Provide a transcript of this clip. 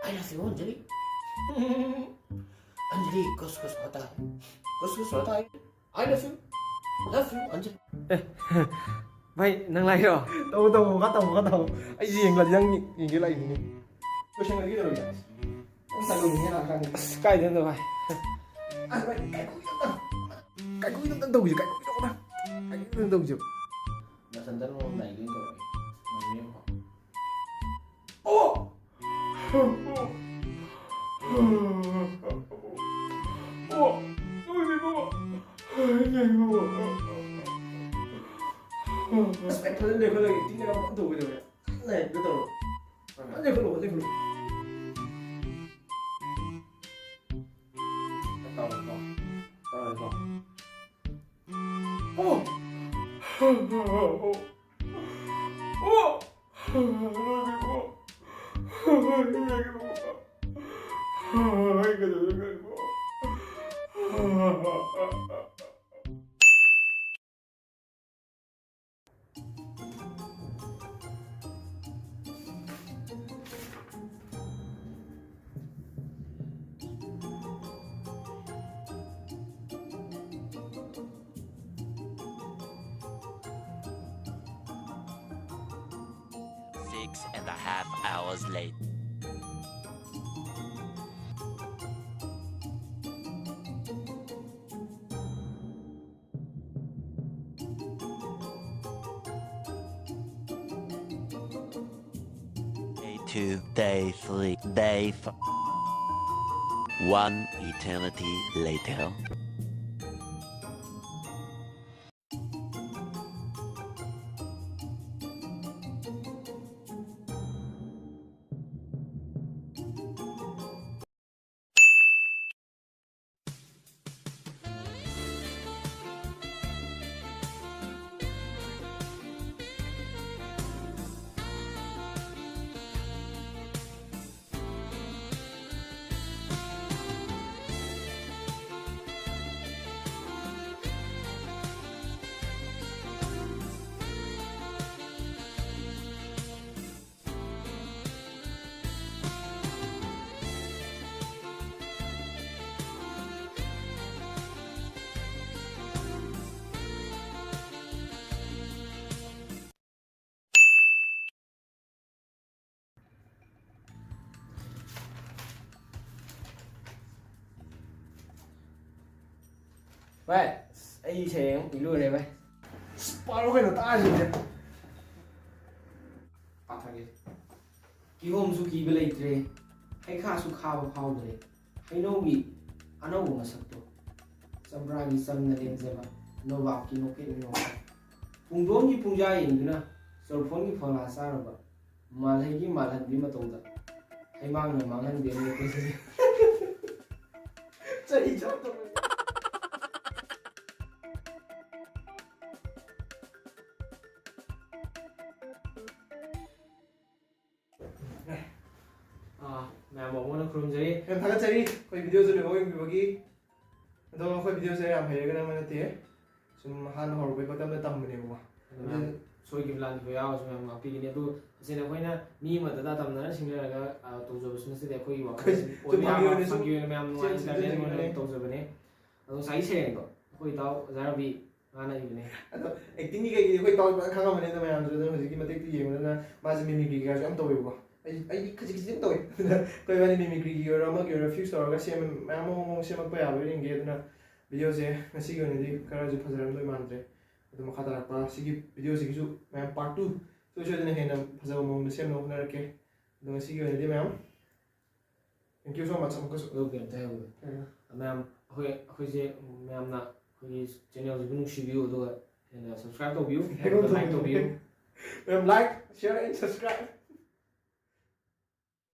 I love you Anjali. Anjali कुछ कुछ होता है I love you Anjali. भाई नंग लाइरो tàu ai gì là dân nhìn cái này nhìn tôi xem cái rồi ông sai lùng như nào càng cay đến rồi भाई cái cúi nó đầu gì cái cúi đâu đó cái cúi đầu gì Mà thần dân hôm này liên tục mình yêu họ. ô ôi bị bố ngày bố Aspetta, prende quello che ti ne va dove dove? Vedo. Prende quello. Oh! Six and a half hours late. Day 2, day 3, day 4. 1 eternity later. vậy ai chế bị lùi này vậy Bao cái nó ta gì vậy? bắt thằng đi kí hôm su kí bên đây hay khá su khao khao đây hay nô bị anh nô mà sắp to sắp ra đi sắp nè đến giờ mà nô vào kí nô cái nô phùng đốm như phùng dài như na sờ phone như phone là sao rồi mà hay cái mà lần đi mà tông ra hay mang lần đi mà cái gì Chạy chó tôi. mẹ bảo muốn nó khuôn giấy Em thấy cái chạy đi, quay video rồi được em bị đó quay video rồi làm hay cái nào mà thế, chúng han hồi với có tâm tâm mình nhiều mà. soy cái lan phải ao rồi mà cái này tôi xin là khơi na mi mà ta tầm nó xin là cái tôi rồi xin sẽ để khơi vào ôi mẹ sang kia mẹ mua anh sẽ lên mà tôi rồi này tôi sấy xe rồi khơi tao ra bị anh này này acting cái quay tao khang không nên mà làm rồi thì cái mà tích gì mà nó mà chỉ mimicry cái em tôi quá. Ai cái tôi quay vào mimicry rồi mà cái refuse rồi cái xem mà mong xem mà quay vào cái gì đó video sẽ cái gì cái này cái rồi phải làm đôi màn rồi tôi mà khá là pa cái video cái chú mà part 2 tôi cho nên là phải làm mong xem nó là cái đó cái này đi mà thank you so much some cái ok theo mẹ khơi gì mẹ na khơi channel cái nút review rồi subscribe to view like to view like share and subscribe